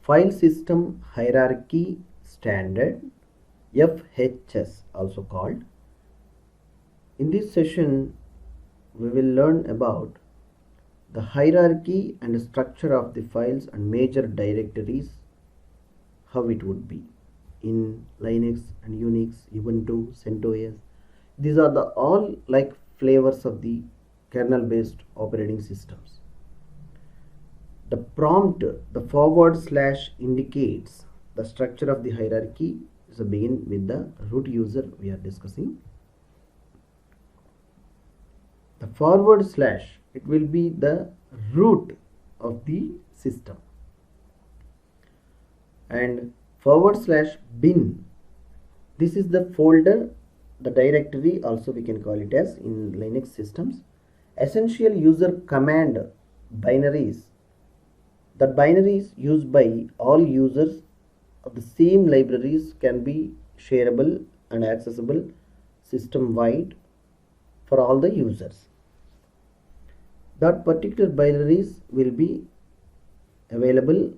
File System Hierarchy Standard, FHS also called. In this session, we will learn about the hierarchy and structure of the files and major directories, how it would be in Linux and Unix, Ubuntu, CentOS. These are the all like flavors of the kernel based operating systems. The prompt, the forward slash indicates the structure of the hierarchy. So begin with the root user we are discussing. The forward slash, it will be the root of the system, and forward slash bin, this is the folder, the directory also we can call it as in Linux systems. Essential user command binaries, that binaries used by all users of the same libraries can be shareable and accessible system wide for all the users. That particular binaries will be available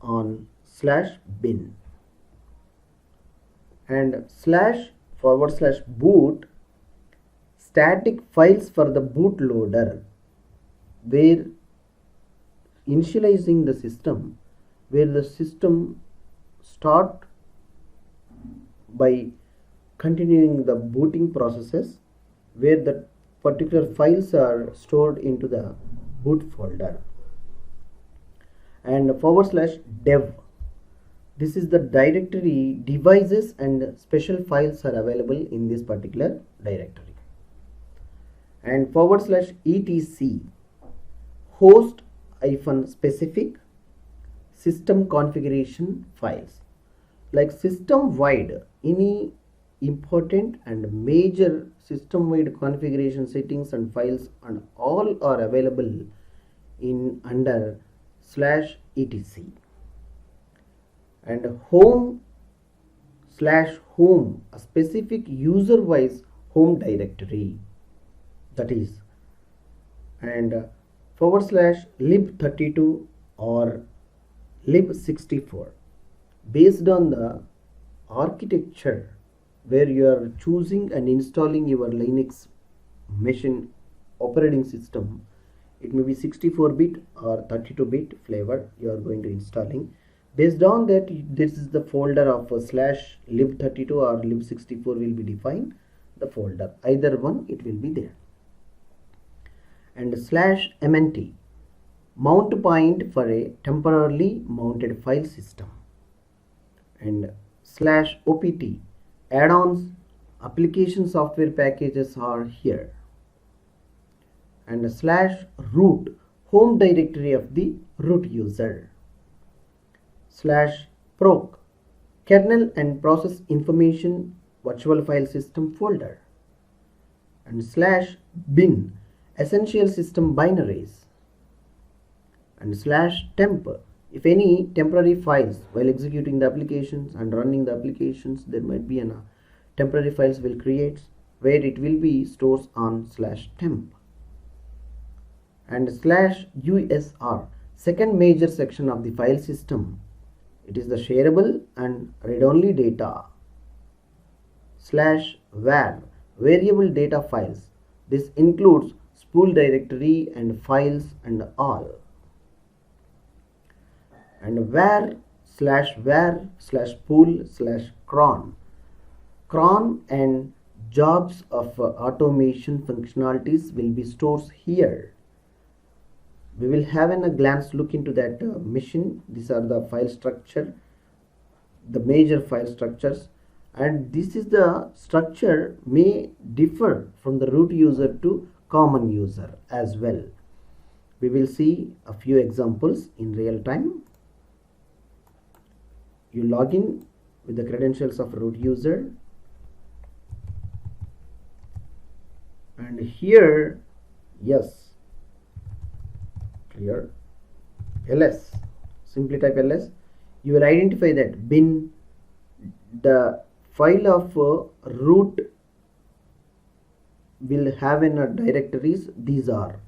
on slash bin, and slash forward slash boot, static files for the bootloader, where initializing the system, where the system start by continuing the booting processes, where the particular files are stored into the boot folder. And forward slash dev, this is the directory, devices and special files are available in this particular directory. And forward slash etc, host specific system configuration files, like system wide, any important and major system wide configuration settings and files, and all are available in under slash etc. And home slash home, a specific user wise home directory, that is. And forward slash lib32 or lib64, based on the architecture where you are choosing and installing your Linux machine operating system. It may be 64-bit or 32-bit flavor you are going to installing. Based on that, this is the folder of slash lib32 or lib64 will be defined, the folder, either one it will be there. And slash mnt, mount point for a temporarily mounted file system. And slash opt, add-ons, application software packages are here. And slash root, home directory of the root user. Slash proc, kernel and process information virtual file system folder. And slash bin, essential system binaries. And slash temp, if any temporary files while executing the applications and running the applications, there might be a temporary files will create, where it will be stores on slash temp. And slash usr, second major section of the file system, it is the shareable and read-only data. Slash var, variable data files, this includes spool directory and files and all. And var slash pool slash cron, and jobs of automation functionalities will be stored here. We will have a glance look into that machine. These are the file structure, the major file structures, and this is the structure may differ from the root user to common user as well. We will see a few examples in real time. You log in with the credentials of root user, and here, yes, clear, ls, simply type ls. You will identify that bin, the file of root will have in directories. These are,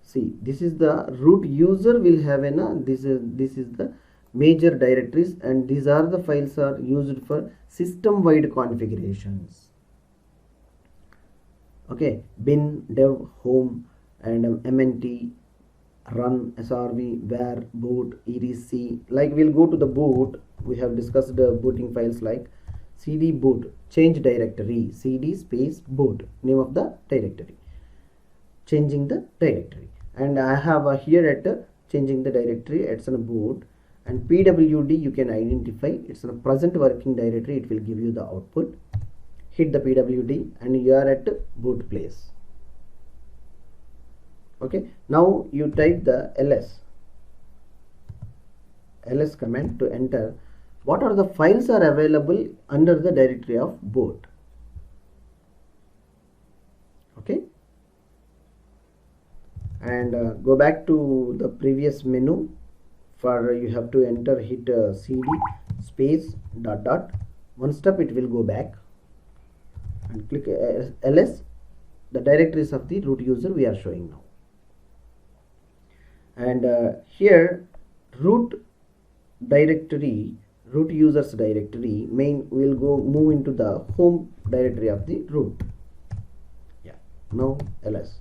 see, this is the root user will have in this is the major directories, and these are the files are used for system wide configurations. Okay, bin, dev, home, and mnt, run, srv, var, boot, etc. Like we'll go to the boot. We have discussed booting files like cd boot, change directory, cd space boot, name of the directory, changing the directory. And I have here at changing the directory, it's a boot. And pwd you can identify, it's a present working directory, it will give you the output. Hit the pwd and you are at boot place. Okay, now you type the ls command to enter what are the files are available under the directory of boot. Okay, and go back to the previous menu. For you have to enter, hit cd space dot dot, one step it will go back, and click ls. The directories of the root user we are showing now. And here root directory, root users directory main will go move into the home directory of the root. Yeah, now ls,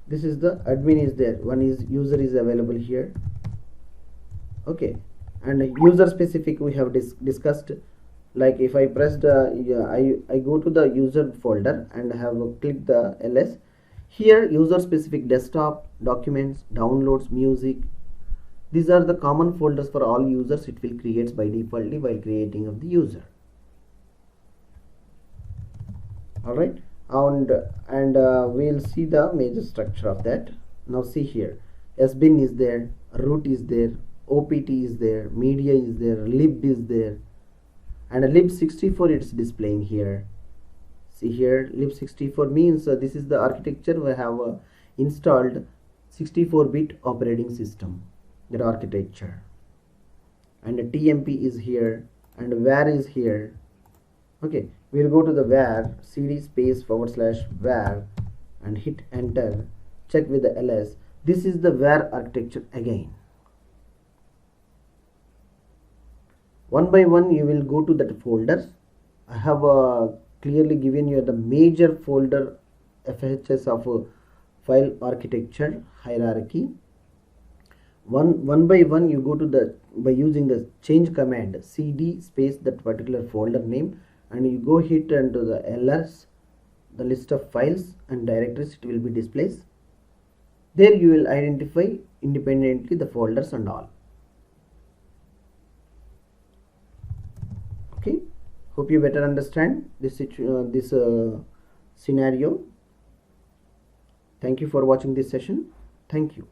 this is the admin is there, one is user is available here. Okay, and user specific we have discussed. Like if I pressed I go to the user folder and have clicked the ls. Here user specific desktop, documents, downloads, music, these are the common folders for all users. It will create by defaultly while creating of the user. Alright, and we'll see the major structure of that. Now see here, sbin is there, root is there, opt is there, media is there, lib is there, and lib64 it's displaying here. See here, lib64 means this is the architecture we have installed 64-bit operating system, that architecture. And the tmp is here and var is here. Okay, we'll go to the var, cd space / var and hit enter, check with the ls. This is the var architecture again. One by one you will go to that folders. I have clearly given you the major folder FHS of file architecture hierarchy. One by one you go to the, by using the change command, cd space that particular folder name, and you go hit into the ls, the list of files and directories it will be displayed. There you will identify independently the folders and all. Okay, hope you better understand this scenario. Thank you for watching this session. Thank you.